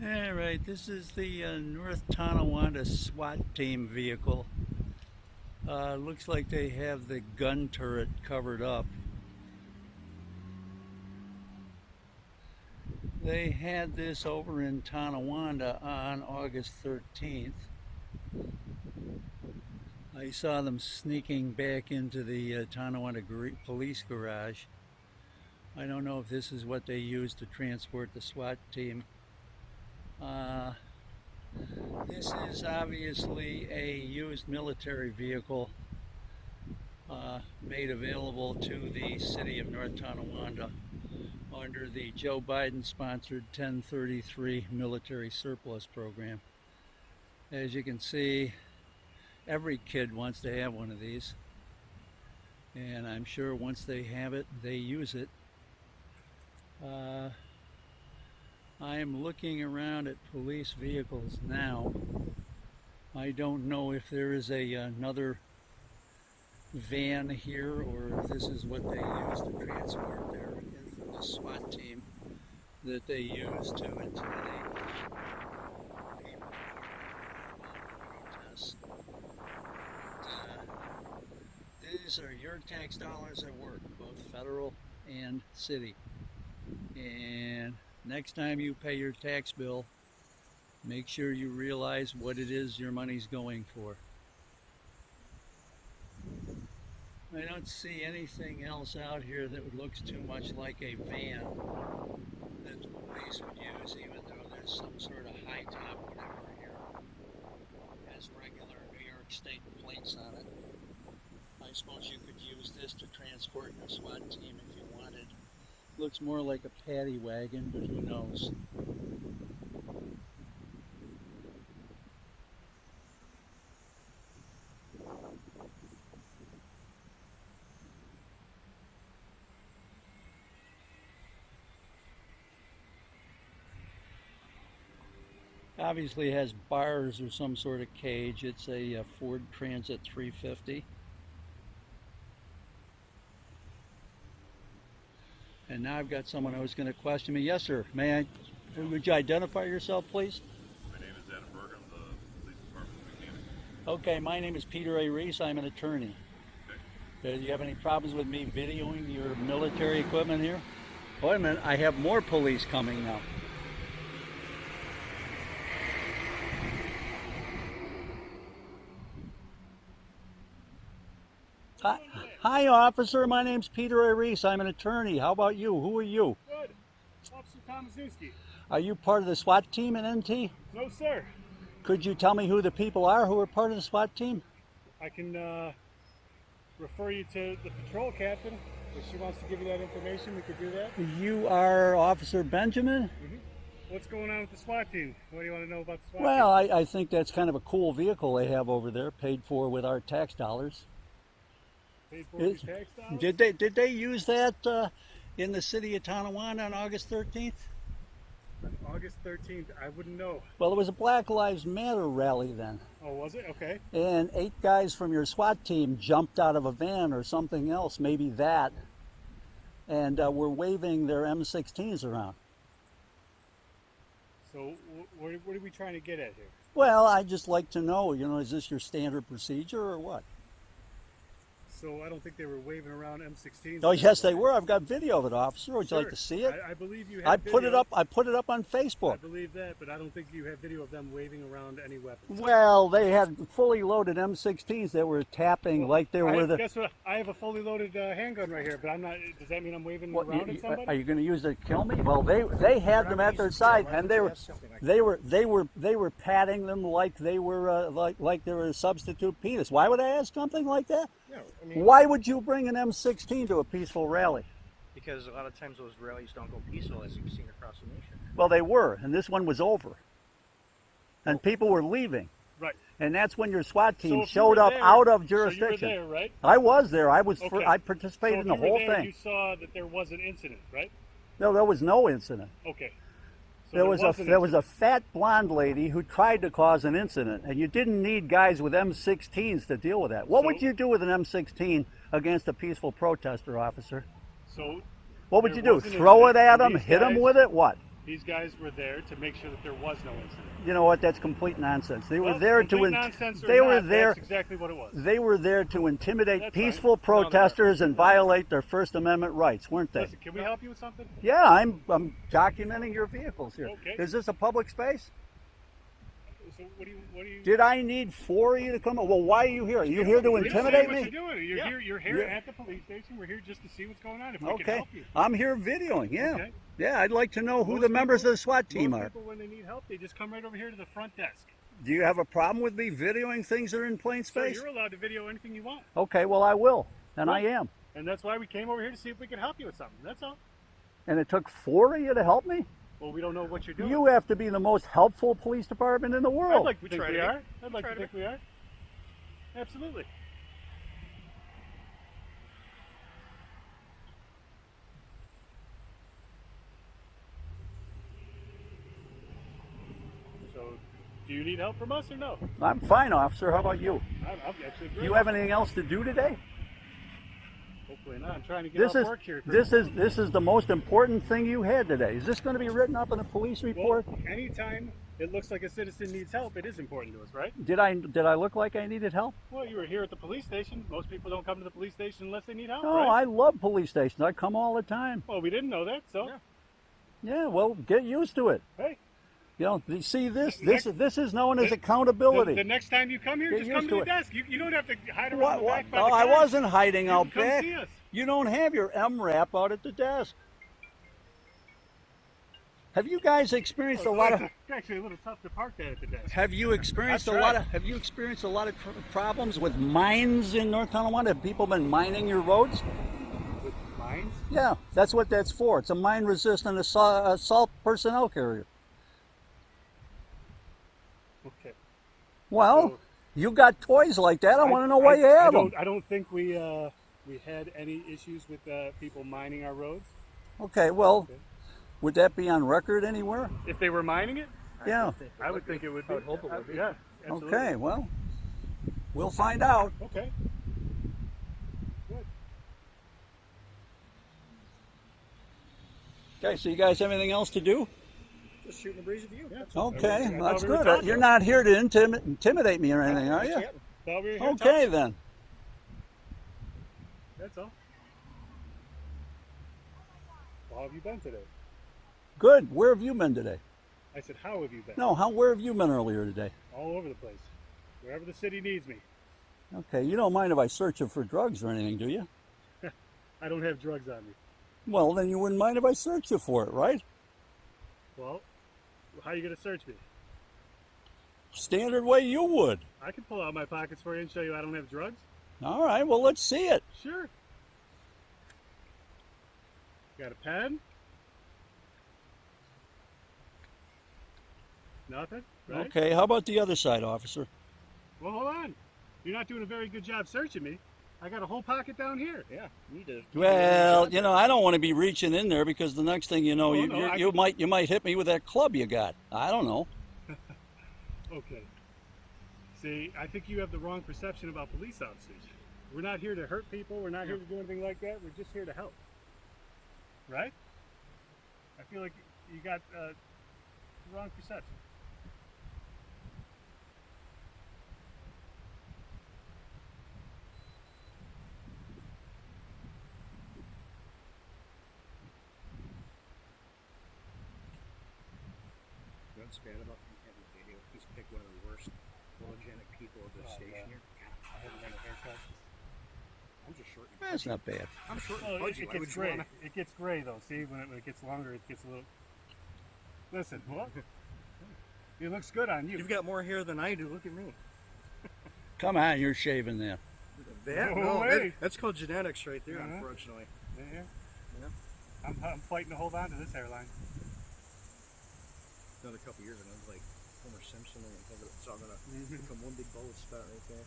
All right, this is the North Tonawanda SWAT team vehicle. Looks like they have the gun turret covered up. They had this over in Tonawanda on August 13th. I saw them sneaking back into the Tonawanda police garage. I don't know if this is what they used to transport the SWAT team. This is obviously a used military vehicle made available to the city of North Tonawanda under the Joe Biden sponsored 1033 military surplus program. As you can see, every kid wants to have one of these, and I'm sure once they have it, they use it. I am looking around at police vehicles now. I don't know if there is another van here or if this is what they use to transport their infamous SWAT team that they use to intimidate people for protests. These are your tax dollars at work, both federal and city. And next time you pay your tax bill, make sure you realize what it is your money's going for. I don't see anything else out here that looks too much like a van that the police would use, even though there's some sort of high top whatever here. It has regular New York State plates on it. I suppose you could use this to transport your SWAT team if you wanted. Looks more like a paddy wagon, but who knows? Obviously has bars or some sort of cage. It's a Ford Transit 350. And now I've got someone who's going to question me. Yes, sir. May I? Would you identify yourself, please? My name is Adam Berg. I'm the police department mechanic. Okay, my name is Peter A. Reese. I'm an attorney. Okay. Do you have any problems with me videoing your military equipment here? Wait a minute. I have more police coming now. Hi, officer. My name's Peter A. Reese. I'm an attorney. How about you? Who are you? Good. Officer Tomaszewski. Are you part of the SWAT team at NT? No, sir. Could you tell me who the people are who are part of the SWAT team? I can refer you to the patrol captain. If she wants to give you that information, we could do that. You are Officer Benjamin? Mm-hmm. What's going on with the SWAT team? What do you want to know about the SWAT Well, team? I think that's kind of a cool vehicle they have over there, paid for with our tax dollars. Paid for your tax dollars? Did they use that in the city of Tonawanda on August 13th? August 13th, I wouldn't know. Well, it was a Black Lives Matter rally then. Oh, was it? Okay. And 8 guys from your SWAT team jumped out of a van or something else, maybe that, and were waving their M16s around. So what are we trying to get at here? Well, I'd just like to know, is this your standard procedure or what? So I don't think they were waving around M16s. Oh, yes, they were. I've got video of it, officer. Would you like to see it? I believe you have I put it up. I put it up on I Facebook. believe that, but I don't think you have video of them waving around any weapons. Well, they had fully loaded M16s that were tapping like they were the. Guess what? I have a fully loaded handgun right here, but I'm not. Does that mean I'm waving What, around at somebody? are you going to use it to kill me? Well, they had them at their side, and they were patting them like they were like they were a substitute penis. Why would I ask something like that? No, I mean, Why would you bring an M16 to a peaceful rally? because a lot of times those rallies don't go peaceful, as you've seen across the nation. Well, they were, and this one was over, and people were leaving. Right. And that's when your SWAT team So if you showed were up there- out of So jurisdiction. you were there, right? I was there. I was. Okay. I participated in So the if you were whole there, thing. You saw that there was an incident, right? No, there was no incident. Okay. So There was an a incident. fat blonde lady who tried to cause an incident, and you didn't need guys with M16s to deal with that. What So- would you do with an M16 against a peaceful protester, officer? So What would there you do? was an Throw it incident, at and them, these hit them guys- with it? What? These guys were there to make sure that there was no incident. You know what? That's complete nonsense. They were Well, there to. complete nonsense or They were not, there. That's exactly what it was. They were there to intimidate That's peaceful fine. No, they protesters and violate their First Amendment rights, weren't they? Listen, can we help you with something? Yeah, I'm documenting your vehicles here. Okay. Is this a public space? So what do you? Did I need 4 of you to come? Well, why are you here? Are you here to We're just intimidate saying what me? You're doing. You're Yeah. here. You're here Yeah. at the police station. We're here just to see what's going on. If we can Okay, help you. I'm here videoing. Yeah, Okay. yeah. I'd like to know who Most the members people- of the SWAT team Most are. people, when they need help, they just come right over here to the front desk. Do you have a problem with me videoing things that are in plain So space? you're allowed to video anything you want, Okay, well I will, and I am. and that's why we came over here to see if we could help you with something. That's all. And it took 4 of you to help me. Well, we don't know what you're doing. You have to be the most helpful police department in the I'd world. like to think try we to be. are. I'd like Try to to think we are. Absolutely. So, do you need help from us or no? I'm fine, officer. How about you? I'm actually Do great. you have anything else to do today? Hopefully not. I'm trying to get This off is work here. this is the most important thing you had today. Is this going to be written up in a police report? Well, anytime it looks like a citizen needs help, it is important to us, right? Did I look like I needed help? Well, you were here at the police station. Most people don't come to the police station unless they need help, No, right? I love police stations. I come all the time. Well, we didn't know that, so Yeah, well, get used to it. hey. You know, see this Next- this is known as the- accountability. The next time you come here, Get just used come to to the it. desk. You don't have to hide around What? the What? back by No, the I cars. wasn't hiding You out can come back. see us. You don't have your MRAP out at the desk. Have you guys experienced a lot of? It's actually a little tough to park that at the desk. Have you experienced I've a lot tried. of? Have you experienced a lot of problems with mines in North Tonawanda? Have people been mining your roads? With mines? Yeah, that's what that's for. It's a mine-resistant assault personnel carrier. Okay. Well, So- you got toys like that. I want to know why you have them. I don't think we had any issues with people mining our roads. Okay, well, Okay. would that be on record anywhere? If they were mining it, Yeah. I would think it would be. I would hope it would be. Yeah. Absolutely. Okay, well, we'll find out. Okay. Good. Okay, so you guys have anything else to do? Just shooting the breeze with you. Yeah. Okay, I thought that's we were good. talking. You're not here to intimidate me or anything, are you? Thought we were here to Okay, talk. then. That's all. Well, how have you been today? Good. Where have you been today? I said, how have you been? No, where have you been earlier today? All over the place. Wherever the city needs me. Okay, you don't mind if I search you for drugs or anything, do you? I don't have drugs on me. Well, then you wouldn't mind if I search you for it, right? Well, how are you going to search me? Standard way you would. I can pull out my pockets for you and show you I don't have drugs. All right, well, let's see it. Sure. Got a pen? Nothing? Right? Okay, how about the other side, officer? Well, hold on. You're not doing a very good job searching me. I got a whole pocket down here. Yeah, need to. Well, you know, I don't want to be reaching in there because the next thing you know, Oh, you, no, you, I- you might hit me with that club you got. I don't know. Okay. See, I think you have the wrong perception about police officers. We're not here to hurt people. We're not here to do anything like that. We're just here to help. Right? I feel like you got the wrong perception. You know what's bad about him having video? He's picked one of the worst photogenic people of this station here. I haven't got a haircut. I'm just short. and That's pudgy. not bad. I'm short and Oh, pudgy. it Why gets would you gray. wanna- It gets gray though. See, when it gets longer, it gets a little. Listen, what? It looks good on you. You've got more hair than I do. Look at me. Come on, you're shaving there. That? No No, way. that's called genetics right there, Uh-huh. unfortunately. Yeah. Yeah. I'm fighting to hold on to this hairline. Another couple years and I was like Homer Simpson and it's all gonna Mm-hmm. become one big bullet spot right there.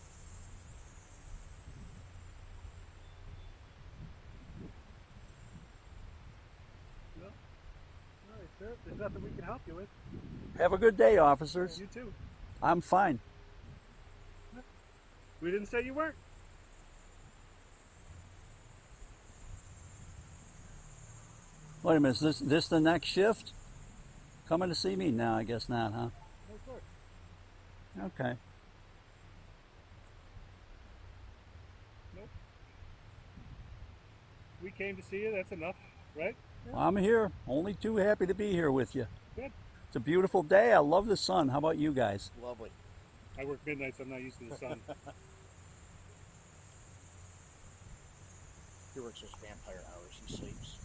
All right, sir. There's nothing we can help you with. Have a good day, officers. You too. I'm fine. We didn't say you weren't. Wait a minute, is this the next shift? coming to see me? No, I guess not, huh? No, sir. Okay. Nope. We came to see you. That's enough, right? Well, I'm here. Only too happy to be here with you. Good. It's a beautiful day. I love the sun. How about you guys? Lovely. I work midnight, so I'm not used to the sun. He works those vampire hours. He sleeps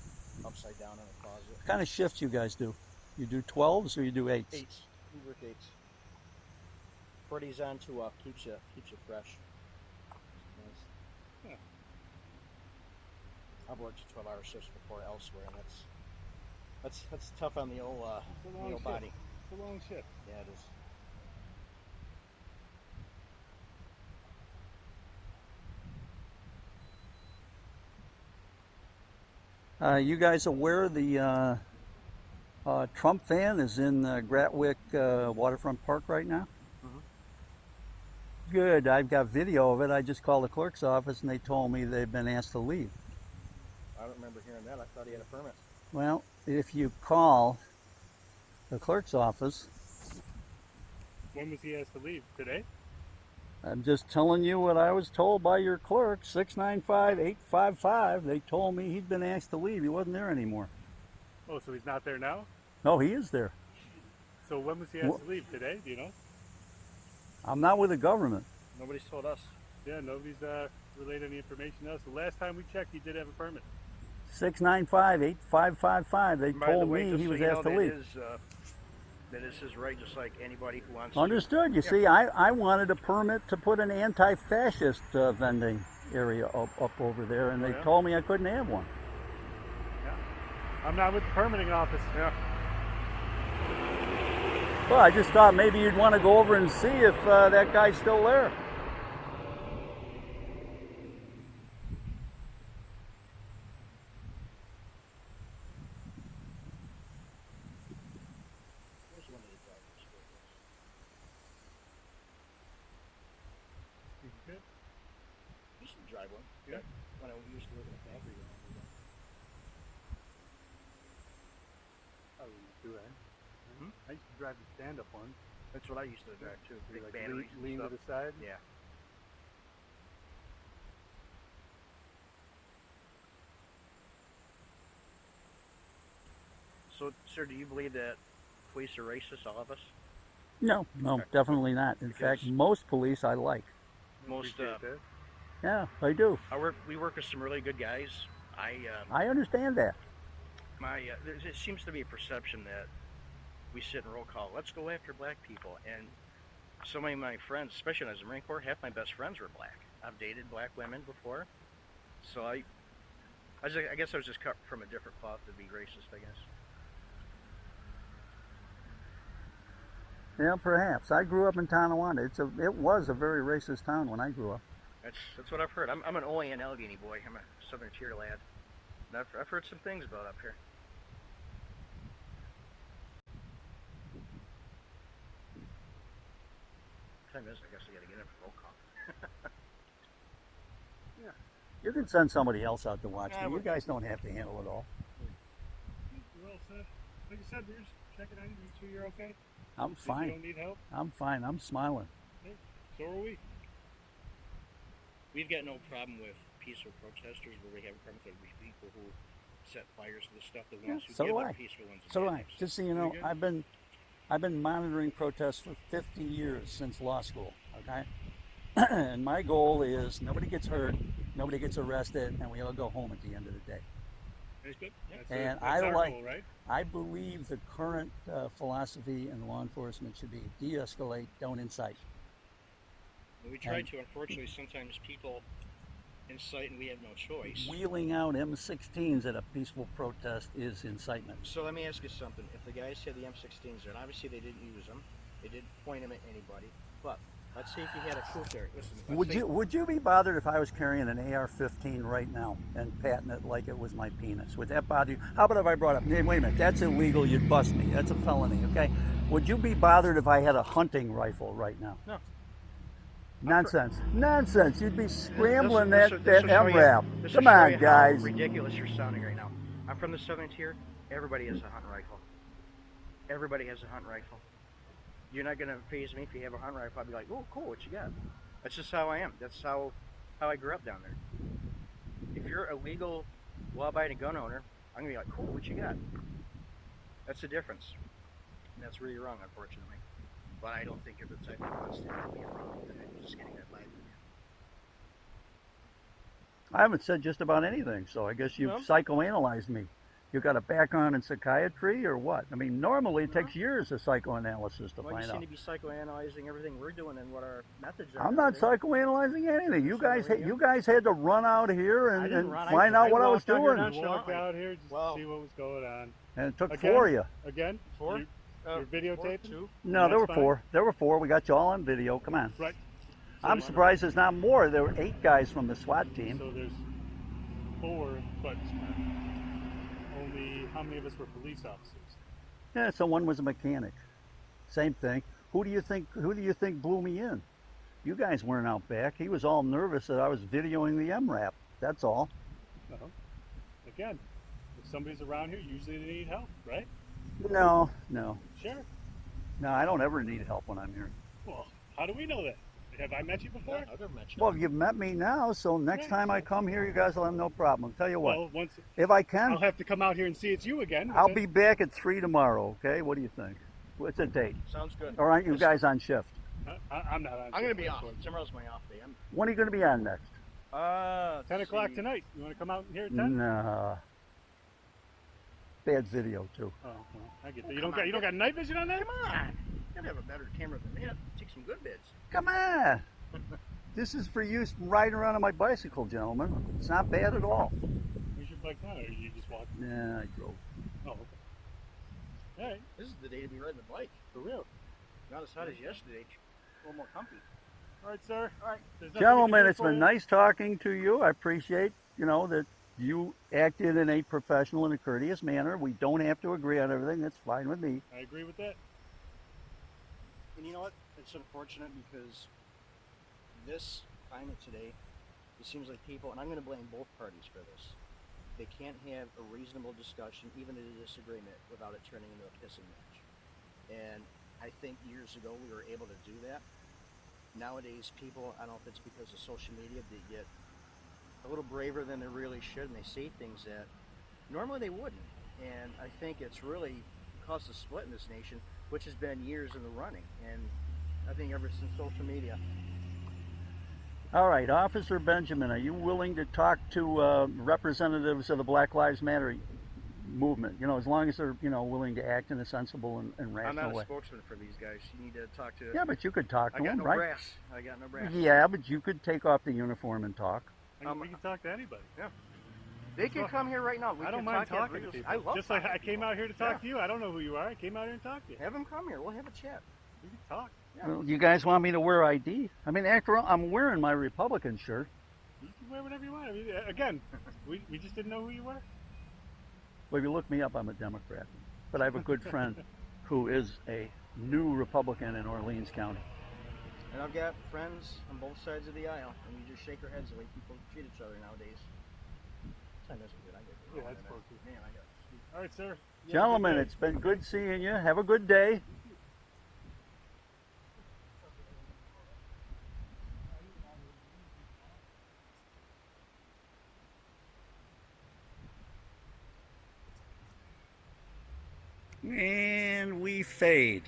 upside down in a closet. What kind of shifts you guys do? You do 12s or you do 8s? Eights. We work eights. Freddy's on to keeps you fresh. Nice. Yeah. I've worked 12-hour shifts before elsewhere, and that's tough on the old It's a long shift. body. It's a long shift. Yeah, it is. You guys aware the Trump van is in Gratwick Waterfront Park right now? Mhm. Good. I've got video of it. I just called the clerk's office and they told me they've been asked to leave. I don't remember hearing that. I thought he had a permit. Well, if you call the clerk's office, When was he asked to leave? Today? I'm just telling you what I was told by your clerk, 695-855. They told me he'd been asked to leave. He wasn't there anymore. Oh, so he's not there now? No, he is there. So when was he asked to leave? Today? Do you know? I'm not with the government. Nobody's told us. Yeah, nobody's relayed any information to us. The last time we checked, he did have a permit. 695-8555. They By the told way, me just he so was you know, asked to leave. that is his right, just like anybody who wants Understood. You see, I wanted a permit to put an anti-fascist vending area up over there, and they yeah? told me I couldn't have one. I'm not with the permitting office. Yeah. Well, I just thought maybe you'd want to go over and see if that guy's still there. Where's one of the drivers? Good. Used to drive one. Yeah. When I used to live in a factory. I wouldn't do that. I used to drive the stand-up one. That's what I used to drive too. You Big like batteries and lean to stuff. the side. Yeah. So, sir, do you believe that police are racist, all of us? No, definitely not. In fact, Because- most police I like. Most, Appreciate that. Yeah, I do. we work with some really good guys. I understand that. It seems to be a perception that we sit and roll call, let's go after black people. And so many of my friends, especially when I was in the Marine Corps, half my best friends were black. I've dated black women before. So I guess I was just cut from a different cloth to be racist, I guess. Yeah, perhaps. I grew up in Tonawanda. It was a very racist town when I grew up. That's what I've heard. I'm an Olean Allegheny boy. I'm a Southern Tier lad. And I've heard some things about up here. Time is, I guess I gotta get in for roll call. You can send somebody else out to watch Yeah, me. You we're- guys don't have to handle it all. We're all set. Like I said, we're just checking on you. You sure you're okay? I'm If you fine. don't need help, I'm fine. I'm smiling. so are we. We've got no problem with peaceful protesters, where we have a problem with people who set fires to the stuff, the ones who so give do up I. peaceful ones. So do I. Just so you know, good. I've been monitoring protests for 50 years since law school. Okay, and my goal is nobody gets hurt, nobody gets arrested, and we all go home at the end of the day. That's good. And That's I our like- goal, right? I believe the current philosophy in law enforcement should be de-escalate, don't incite. We try to. Unfortunately, sometimes people incite and we have no choice. Wheeling out M16s at a peaceful protest is incitement. So let me ask you something. If the guys had the M16s there, and obviously they didn't use them, they didn't point them at anybody, but let's say if you had a troop there. Listen, let's say- Would you be bothered if I was carrying an AR-15 right now and patting it like it was my penis? Would that bother you? How about if I brought up, hey, wait a minute, that's illegal, you'd bust me. That's a felony, okay? Would you be bothered if I had a hunting rifle right now? No. Nonsense. Nonsense. You'd be scrambling This that will show you- MRAP. this will Come show on, you how guys. ridiculous you're sounding right now. I'm from the Southern Tier. Everybody has a hunting rifle. Everybody has a hunting rifle. You're not gonna phase me if you have a hunting rifle. I'll be like, oh, cool, what you got? That's just how I am. That's how I grew up down there. If you're a legal, law-abiding gun owner, I'm gonna be like, cool, what you got? That's the difference. And that's where you're wrong, unfortunately. But I don't think you're the type of person that be wrong. I'm just getting that vibe from you. I haven't said just about anything, so I guess you've No. psychoanalyzed me. You got a background in psychiatry or what? I mean, normally it No. takes years of psychoanalysis to Well, you find seem out. to be psychoanalyzing everything we're doing and what our methods are. I'm and not everything. psychoanalyzing anything. You Sure, guys, yeah. you guys had to run out here I and, didn't and run. find out what I was walked out here doing, and I walked out here just Well- to see what was going on. and it took Again? 4 of you. Again, Four? You, you're videotaping? Two. No, there were That's fine. 4. There were 4. We got you all on video. Come on. Right. I'm surprised there's not more. There were 8 guys from the SWAT team. So there's 4, but only how many of us were police officers? Yeah, so one was a mechanic. Same thing. Who do you think blew me in? You guys weren't out back. He was all nervous that I was videoing the MRAP. That's all. No. Again, if somebody's around here, usually they need help, right? No. Sure. No, I don't ever need help when I'm here. Well, how do we know that? Have I met you before? I've never met you. Well, you've met me now, so next Yeah. time I come here, you guys will have no problem. I'll tell you what. Well, once If I I'll can, have to come out here and see it's you again. I'll be back at 3 tomorrow, okay? What do you think? What's the date? Sounds good. Or aren't you guys on shift? I'm not on. I'm gonna be off. unfortunately. Tomorrow's my off day. When are you going to be on next? 10 o'clock tonight. You want to come out here at 10? Nah. Bad video, too. Oh, well, I get that. Oh, You don't come got on. you don't got night vision on that? Come on. You gotta have a better camera than that. Take some good bids. Come on. This is for use riding around on my bicycle, gentlemen. It's not bad at all. Where's your bike now? Or you just walk? Yeah, I drove. Oh, okay. All right, This is the day to be riding the bike. for real. Not as hot as yesterday. A little more comfy. All right, sir. All right. There's nothing we can Gentlemen, do it's for been you? nice talking to you. I appreciate, that you acted in a professional and a courteous manner. We don't have to agree on everything. That's fine with me. I agree with that. And you know what? It's unfortunate because this climate today, it seems like people, and I'm going to blame both parties for this, they can't have a reasonable discussion, even in a disagreement, without it turning into a pissing match. And I think years ago we were able to do that. Nowadays, people, I don't know if it's because of social media, they get a little braver than they really should, and they say things that normally they wouldn't. And I think it's really caused a split in this nation, which has been years in the running. And I think ever since social media. All right, Officer Benjamin, are you willing to talk to representatives of the Black Lives Matter movement? As long as they're, willing to act in a sensible and I'm rational not a way. spokesman for these guys. You need to talk to. Yeah, but you could talk I to got them, no right? brass. I got no brass. Yeah, but you could take off the uniform and talk. We can talk to anybody. They can come here right now. We I don't can mind talk talking to people. I love Just like talking I to came people. out here to talk Yeah. to you. I don't know who you are. I came out here and talked to you. Have them come here. We'll have a chat. We can talk. Yeah. Well, you guys want me to wear ID? I mean, after all, I'm wearing my Republican shirt. You can wear whatever you want. I mean, again, we just didn't know who you were. Well, if you look me up, I'm a Democrat. But I have a good friend who is a new Republican in Orleans County. And I've got friends on both sides of the aisle, and we just shake our heads the way people treat each other nowadays. Time isn't good. I get Yeah, that's supposed to. Man, I got. All right, sir. You have a good Gentlemen, day. it's been good seeing you. Have a good day. And we fade.